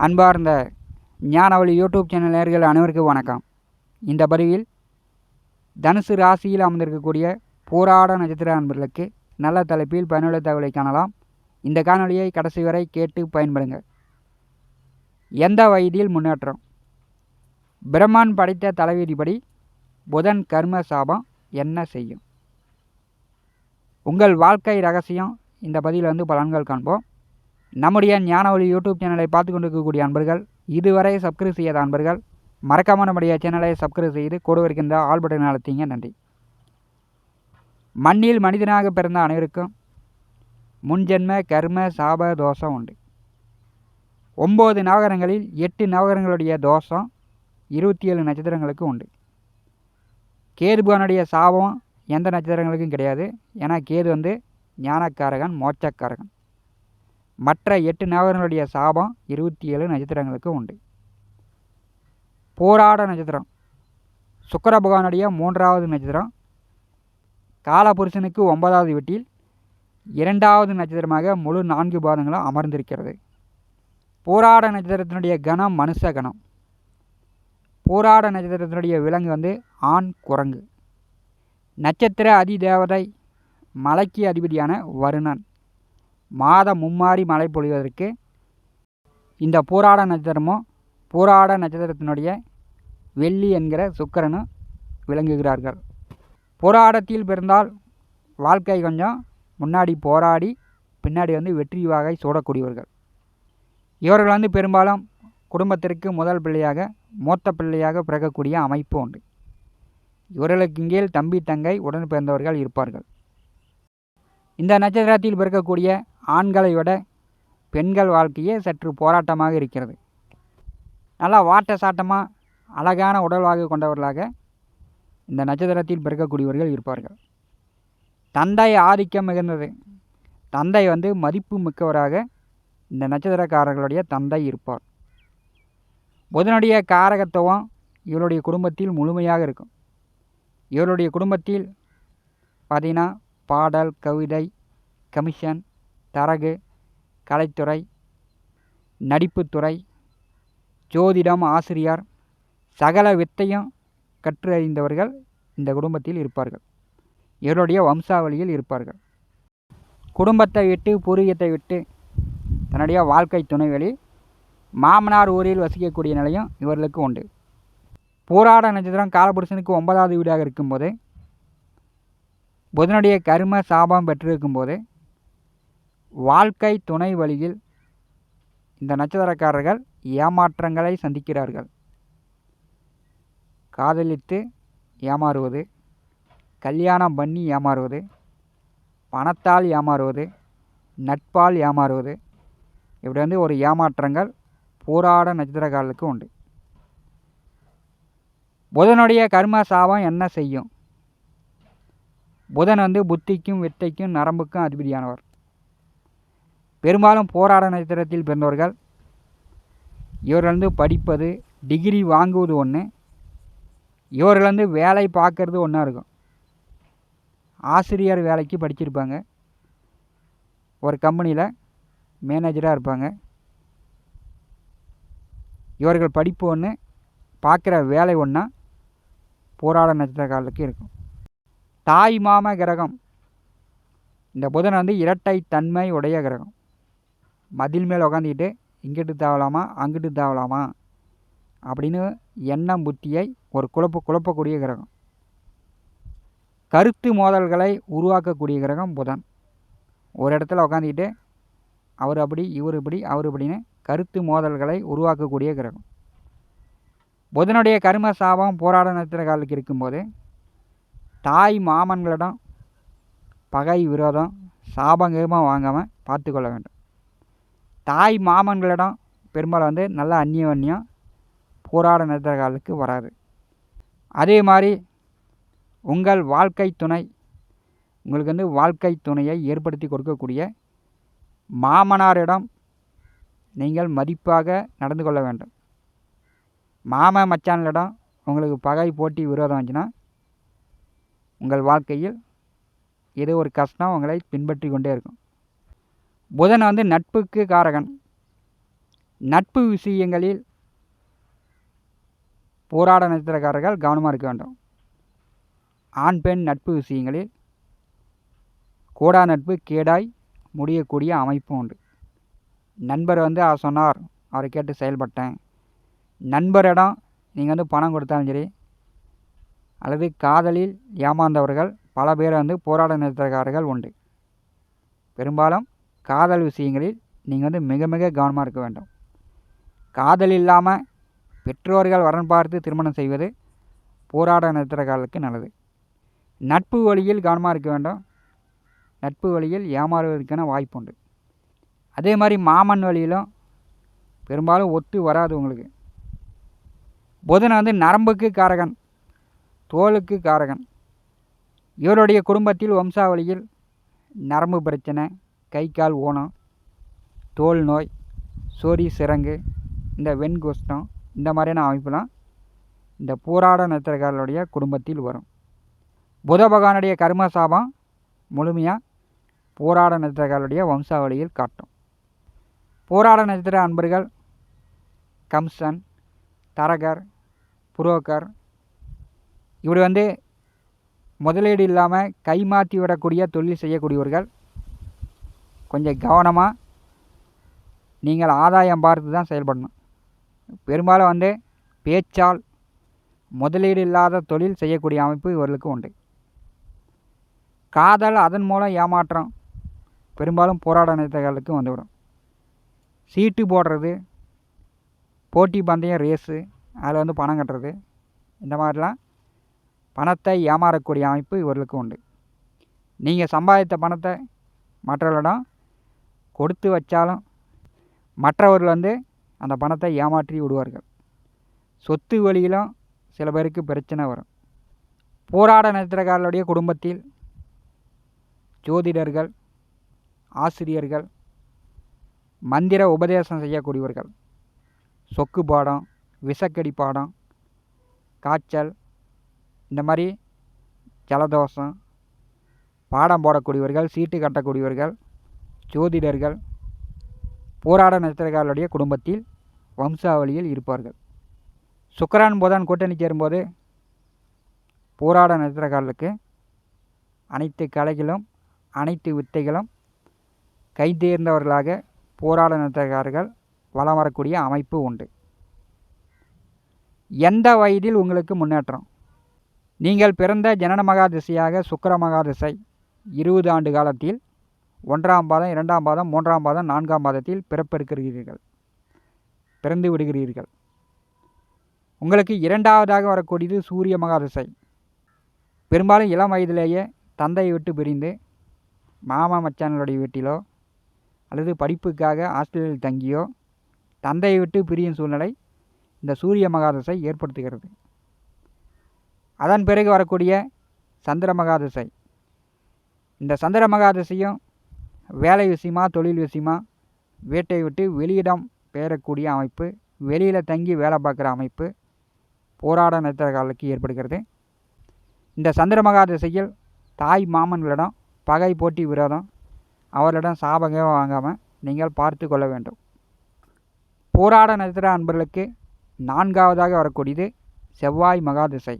அன்பார்ந்த ஞானவழி YouTube channel நேயர்கள் அனைவருக்கும் வணக்கம். இந்த பதிவில் தனுசு ராசியில் அமர்ந்திருக்கக்கூடிய போராட நட்சத்திர அன்பர்களுக்கு நல்ல தலைப்பில் பயனுள்ள தகவலை காணலாம். இந்த காணொலியை கடைசி வரை கேட்டு பயன்படுங்க. எந்த வயதில் முன்னேற்றம்? பிரம்மான் படைத்த தலைவிதிப்படி புதன் கர்ம சாபம் என்ன செய்யும்? உங்கள் வாழ்க்கை ரகசியம். இந்த பதிவில் பலன்கள் காண்போம். நம்முடைய ஞானவழி யூடியூப் சேனலை பார்த்து கொண்டிருக்கக்கூடிய அன்பர்கள், இதுவரை சப்ஸ்கிரைப் செய்யாத அன்பர்கள் மறக்காமல் நம்முடைய சேனலை சப்ஸ்கிரைப் செய்து கூட இருக்கின்ற ஆல் பட்டன் அழுத்திங்க. நன்றி. மண்ணில் மனிதனாக பிறந்த அனைவருக்கும் முன்ஜென்ம கர்ம சாப தோஷம் உண்டு. 9 நவகரங்களில் 8 நவகரங்களுடைய தோஷம் 27 நட்சத்திரங்களுக்கு உண்டு. கேதுபவனுடைய சாபம் எந்த நட்சத்திரங்களுக்கும் கிடையாது. ஏன்னா கேது ஞானக்காரகன், மோட்சக்காரகன். மற்ற 8 நவகரங்களுடைய சாபம் 27 நட்சத்திரங்களுக்கு உண்டு. போராட நட்சத்திரம் சுக்கிர பகவானுடைய 3வது நட்சத்திரம். காலபுருஷனுக்கு 9வது வீட்டில் 2வது நட்சத்திரமாக முழு 4 பாதங்களும் அமர்ந்திருக்கிறது. போராட நட்சத்திரத்தினுடைய கணம் மனுஷ கணம். போராட நட்சத்திரத்தினுடைய விலங்கு ஆண் குரங்கு. நட்சத்திர அதிதேவதை மலைக்கு அதிபதியான வருணன். மாதம் மும்மாறி மழை பொழிவதற்கு இந்த போராட நட்சத்திரமும் போராட நட்சத்திரத்தினுடைய வெள்ளி என்கிற சுக்கிரனும் விளங்குகிறார்கள். போராடத்தில் பிறந்தால் வாழ்க்கை கொஞ்சம் முன்னாடி போராடி பின்னாடி வெற்றி வாகை சூடக்கூடியவர்கள். இவர்கள் பெரும்பாலும் குடும்பத்திற்கு முதல் பிள்ளையாக மூத்த பிள்ளையாக பிறக்கக்கூடிய அமைப்பு உண்டு. இவர்களுக்கு கீழ் தம்பி தங்கை உடன் பிறந்தவர்கள் இருப்பார்கள். இந்த நட்சத்திரத்தில் பிறக்கக்கூடிய ஆண்களை விட பெண்கள் வாழ்க்கையே சற்று போராட்டமாக இருக்கிறது. நல்லா வாட்ட சாட்டமாக அழகான உடல்வாகு கொண்டவர்களாக இந்த நட்சத்திரத்தில் பிறக்கக்கூடியவர்கள் இருப்பார்கள். தந்தை ஆதிக்கம் மிகுந்தது. தந்தை மதிப்பு மிக்கவராக இந்த நட்சத்திரக்காரர்களுடைய தந்தை இருப்பார். புதனுடைய காரகத்துவம் இவருடைய குடும்பத்தில் முழுமையாக இருக்கும். இவருடைய குடும்பத்தில் பார்த்தீங்கன்னா பாடல், கவிதை, கமிஷன், தரகு, கலைத்துறை, நடிப்புத்துறை, ஜோதிடம், ஆசிரியர், சகல வித்தையும் கற்று அறிந்தவர்கள் இந்த குடும்பத்தில் இருப்பார்கள். இவருடைய வம்சாவளியில் இருப்பார்கள். குடும்பத்தை விட்டு பூர்வீகத்தை விட்டு தன்னுடைய வாழ்க்கை துணைவெளி மாமனார் ஊரில் வசிக்கக்கூடிய நிலையும் இவர்களுக்கு உண்டு. போராட நட்சத்திரம் காலபுருஷனுக்கு 9வது வீடாக இருக்கும்போது புதனுடைய கர்ம சாபம் பெற்றிருக்கும்போது வாழ்க்கை துணை வழியில் இந்த நட்சத்திரக்காரர்கள் ஏமாற்றங்களை சந்திக்கிறார்கள். காதலித்து ஏமாறுவது, கல்யாணம் பண்ணி ஏமாறுவது, பணத்தால் ஏமாறுவது, நட்பால் ஏமாறுவது, இப்படி ஒரு ஏமாற்றங்கள் போராட நட்சத்திரக்காரர்களுக்கு உண்டு. புதனுடைய கர்ம சாபம் என்ன செய்யும்? புதன் புத்திக்கும் வித்தைக்கும் நரம்புக்கும் அதிபதியானவர். பெரும்பாலும் போராட நட்சத்திரத்தில் பிறந்தவர்கள் இவர்கள் படிப்பது, டிகிரி வாங்குவது ஒன்று, இவர்கள் வேலை பார்க்கறது ஒன்றா இருக்கும். ஆசிரியர் வேலைக்கு படிச்சிருப்பாங்க, ஒரு கம்பெனியில் மேனேஜராக இருப்பாங்க. இவர்கள் படிப்பு ஒன்று, பார்க்குற வேலை ஒன்றா போராட நட்சத்திரக்காரர்களுக்கு இருக்கும். தாய் மாம கிரகம். இந்த புதன் இரட்டை தன்மை உடைய கிரகம். மதில் மேல் உக்காந்துக்கிட்டு இங்கிட்டு தாவலாமா அங்கிட்டு தாவலாமா அப்படின்னு எண்ணம் புத்தியை ஒரு குழப்பக்கூடிய கிரகம். கருத்து மோதல்களை உருவாக்கக்கூடிய கிரகம் புதன். ஒரு இடத்துல உக்காந்துக்கிட்டு அவர் அப்படி இவர் இப்படி அவர் இப்படின்னு கருத்து மோதல்களை உருவாக்கக்கூடிய கிரகம். புதனுடைய கர்ம சாபம் போராட நட்சத்திரக்காரர்களுக்கு இருக்கும்போது தாய் மாமன்களிடம் பகை, விரோதம், சாபங்கமாக வாங்காமல் பார்த்து கொள்ள வேண்டும். தாய் மாமன்களிடம் பெரும்பாலும் நல்ல அந்நியம் போராட நட்சத்திரக்காரர்களுக்கு வராது. அதே மாதிரி உங்கள் வாழ்க்கை துணை, உங்களுக்கு வாழ்க்கை துணையை ஏற்படுத்தி கொடுக்கக்கூடிய மாமனாரிடம் நீங்கள் மதிப்பாக நடந்து கொள்ள வேண்டும். மாம மச்சான்களிடம் உங்களுக்கு பகை, போட்டி, விரோதம் வந்துச்சுன்னா உங்கள் வாழ்க்கையில் ஏதோ ஒரு கஷ்டம் உங்களை பின்பற்றி கொண்டே இருக்கும். புதன் நட்புக்கு காரகன். நட்பு விஷயங்களில் போராட நட்சத்திரக்காரர்கள் கவனமாக இருக்க வேண்டும். ஆண் பெண் நட்பு விஷயங்களில் கோடா நட்பு கேடாய் முடியக்கூடிய அமைப்பு உண்டு. நண்பர் அவர் சொன்னார், அவரை கேட்டு செயல்பட்டேன். நண்பரிடம் நீங்கள் பணம் கொடுத்தாலும் சரி, அல்லது காதலில் ஏமாந்தவர்கள் பல பேர் போராட நட்சத்திரக்காரர்கள் உண்டு. பெரும்பாலும் காதல் விஷயங்களில் நீங்கள் மிக மிக கவனமாக இருக்க வேண்டும். காதல் இல்லாமல் பெற்றோர்கள் வரன் பார்த்து திருமணம் செய்வது போராட நட்சத்திரக்காரர்களுக்கு நல்லது. நட்பு வழியில் கவனமாக இருக்க வேண்டும். நட்பு வழியில் ஏமாறுவதற்கான வாய்ப்பு உண்டு. அதே மாதிரி மாமன் வழியிலும் பெரும்பாலும் ஒத்து வராது உங்களுக்கு. புதன் நரம்புக்கு காரகன், தோலுக்கு காரகன். இவருடைய குடும்பத்தில் வம்சாவளியில் நரம்பு பிரச்சனை, கை கால் ஊனம், தோல் நோய், சொறி சிரங்கு, இந்த வெண்குஷ்டம், இந்த மாதிரியான அமைப்புலாம் இந்த போராட நட்சத்திரக்காரர்களுடைய குடும்பத்தில் வரும். புத பகவானுடைய கர்ம சாபம் முழுமையாக போராட நட்சத்திரக்காரர்களுடைய வம்சாவளியில் காட்டும். போராட நட்சத்திர அன்பர்கள் கம்சன், தரகர், புரோக்கர், இப்படி முதலீடு இல்லாமல் கைமாற்றி விடக்கூடிய தொழில் செய்யக்கூடியவர்கள் கொஞ்சம் கவனமாக நீங்கள் ஆதாயம் பார்த்து தான் செயல்படணும். பெரும்பாலும் பேச்சால் முதலீடு இல்லாத தொழில் செய்யக்கூடிய அமைப்பு இவர்களுக்கு உண்டு. காதல், அதன் மூலம் ஏமாற்றம் பெரும்பாலும் போராட நட்சத்திரங்களுக்கு வந்துவிடும். சீட்டு போடுறது, போட்டி பந்தயம், ரேஸு, அதில் பணம் கட்டுறது, இந்த மாதிரிலாம் பணத்தை ஏமாறக்கூடிய அமைப்பு இவர்களுக்கு உண்டு. நீங்கள் சம்பாதித்த பணத்தை மற்றவர்களிடம் கொடுத்து வச்சாலும் மற்றவர்கள் அந்த பணத்தை ஏமாற்றி விடுவார்கள். சொத்து வழியிலும் சில பேருக்கு பிரச்சனை வரும். போராட நட்சத்திரக்காரர்களுடைய குடும்பத்தில் ஜோதிடர்கள், ஆசிரியர்கள், மந்திர உபதேசம் செய்யக்கூடியவர்கள், சொக்கு பாடம், விஷக்கடி பாடம், காய்ச்சல், இந்த மாதிரி ஜலதோஷம் பாடம் போடக்கூடியவர்கள், சீட்டு கட்டக்கூடியவர்கள், ஜோதிடர்கள் போராட நட்சத்திரக்காரர்களுடைய குடும்பத்தில் வம்சாவளியில் இருப்பார்கள். சுக்கிரன் புதன் கூட்டணி சேரும்போது போராட நட்சத்திரக்காரர்களுக்கு அனைத்து கலைகளும் அனைத்து வித்தைகளும் கைதேர்ந்தவர்களாக போராட நட்சத்திரக்காரர்கள் வலம் வரக்கூடிய அமைப்பு உண்டு. எந்த வயதில் உங்களுக்கு முன்னேற்றம்? நீங்கள் பிறந்த ஜனன மகா திசையாக சுக்கிர மகா திசை 20 ஆண்டு காலத்தில் 1ஆம் பாதம், 2ஆம் பாதம், 3ஆம் பாதம், 4ஆம் பாதத்தில் பிறப்பெடுக்கிறீர்கள், பிறந்து விடுகிறீர்கள். உங்களுக்கு 2ஆவதாக வரக்கூடியது சூரிய மகா திசை. பெரும்பாலும் இளம் வயதிலேயே தந்தையை விட்டு பிரிந்து மாமா மச்சான்களுடைய வீட்டிலோ அல்லது படிப்புக்காக ஹாஸ்டலில் தங்கியோ தந்தையை விட்டு பிரியும் சூழ்நிலை இந்த சூரிய மகாதிசை ஏற்படுத்துகிறது. அதன் பிறகு வரக்கூடிய சந்திர மகாதிசை. இந்த சந்திர மகாதிசையும் வேலை விஷயமா, தொழில் விஷயமா வீட்டை விட்டு வெளியிடம் பெயரக்கூடிய அமைப்பு, வெளியில் தங்கி வேலை பார்க்குற அமைப்பு போராட நட்சத்திரக்காரர்களுக்கு ஏற்படுகிறது. இந்த சந்திர மகாதிசையில் தாய் மாமன்களிடம் பகை, போட்டி, விரோதம், அவர்களிடம் சாபமே வாங்காமல் நீங்கள் பார்த்து கொள்ள வேண்டும். போராட நட்சத்திர அன்பர்களுக்கு 4ஆவதாக வரக்கூடியது செவ்வாய் மகாதிசை.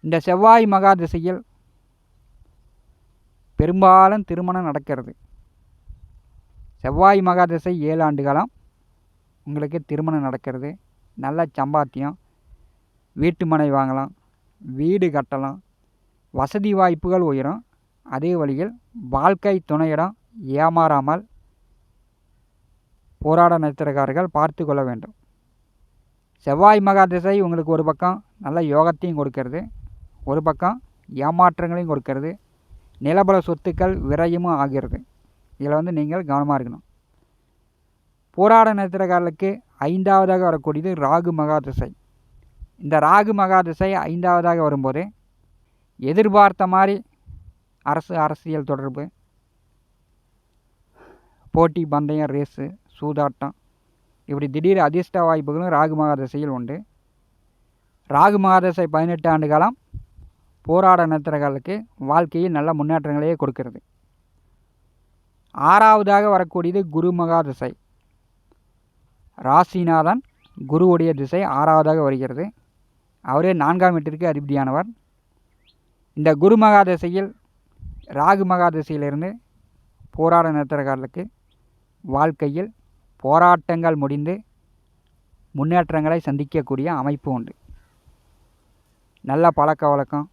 இந்த செவ்வாய் மகாதிசையில் பெரும்பாலும் திருமணம் நடக்கிறது. செவ்வாய் மகாதிசை 7 ஆண்டு காலம் உங்களுக்கு திருமணம் நடக்கிறது. நல்ல சம்பாத்தியம், வீட்டு மனை வாங்கலாம், வீடு கட்டலாம், வசதி வாய்ப்புகள் உயரும். அதே வழியில் வாழ்க்கை துணையிடம் ஏமாறாமல் போராட நட்சத்திரக்காரர்கள் பார்த்து கொள்ள வேண்டும். செவ்வாய் மகாதிசை உங்களுக்கு ஒரு பக்கம் நல்ல யோகத்தையும் கொடுக்கறது, ஒரு பக்கம் ஏமாற்றங்களையும் கொடுக்கறது, நிலபல சொத்துக்கள் விரயமும் ஆகிறது. இதில் நீங்கள் கவனமாக இருக்கணும். போராட நட்சத்திரக்காரர்களுக்கு 5ஆவதாக வரக்கூடியது ராகு மகாதிசை. இந்த ராகு மகாதிசை 5ஆவதாக வரும்போது எதிர்பார்த்த மாதிரி அரசியல் தொடர்பு, போட்டி பந்தயம், ரேஸு, சூதாட்டம், இப்படி திடீர் அதிர்ஷ்ட வாய்ப்புகளும் ராகு மகாதிசையில் உண்டு. ராகு மகாதிசை 18 ஆண்டு காலம் போராட நட்சத்திரங்களுக்கு வாழ்க்கையில் நல்ல முன்னேற்றங்களையே கொடுக்கிறது. 6ஆவதாக வரக்கூடியது குரு மகாதிசை. ராசிநாதன் குருவுடைய திசை 6வதாக வருகிறது. அவரே 4ஆம் வீட்டிற்கு அதிபதியானவர். இந்த குரு மகா திசையில் ராகு மகா திசையிலிருந்து போராட நட்சத்திரக்காரர்களுக்கு வாழ்க்கையில் போராட்டங்கள் முடிந்து முன்னேற்றங்களை சந்திக்கக்கூடிய அமைப்பு உண்டு. நல்ல பழக்க வழக்கம்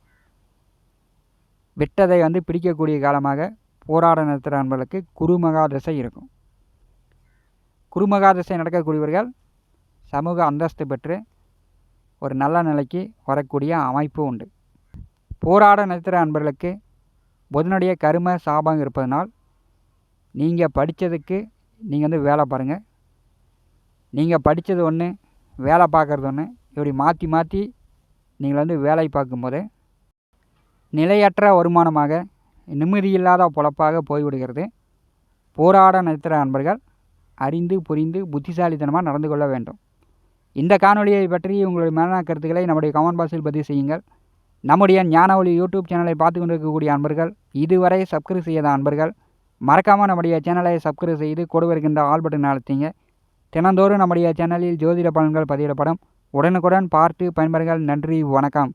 விட்டதை பிடிக்கக்கூடிய காலமாக போராட நட்சத்திர அன்பர்களுக்கு குருமகா திசை இருக்கும். குருமகா திசை நடக்கக்கூடியவர்கள் சமூக அந்தஸ்து பெற்று ஒரு நல்ல நிலைக்கு வரக்கூடிய அமைப்பு உண்டு. போராட நட்சத்திர அன்பர்களுக்கு புதனுடைய கரும சாபம் இருப்பதனால் நீங்கள் படித்ததுக்கு நீங்கள் வேலை பாருங்கள். நீங்கள் படித்தது ஒன்று, வேலை பார்க்குறது ஒன்று, இப்படி மாற்றி மாற்றி நீங்கள் வேலை பார்க்கும்போது நிலையற்ற வருமானமாக நிம்மதியில்லாத பொழப்பாக போய்விடுகிறது. போராட நட்சத்திர அன்பர்கள் அறிந்து புரிந்து புத்திசாலித்தனமாக நடந்து கொள்ள வேண்டும். இந்த காணொலியை பற்றி உங்களுடைய மேலான கருத்துக்களை நம்முடைய கமெண்ட் பாக்ஸில் பதிவு செய்யுங்கள். நம்முடைய ஞான ஒளி யூடியூப் சேனலை பார்த்து கொண்டிருக்கக்கூடிய அன்பர்கள், இதுவரை சப்ஸ்கிரைப் செய்யாத அன்பர்கள் மறக்காமல் நம்முடைய சேனலை சப்ஸ்கிரைப் செய்து கூட இருக்கின்ற ஆல் பட்டன் அழுத்திங்க. தினந்தோறும் நம்முடைய சேனலில் ஜோதிட பலன்கள் பதிவிடப்படும். உடனுக்குடன் பார்த்து பயன்பெறுங்கள். நன்றி, வணக்கம்.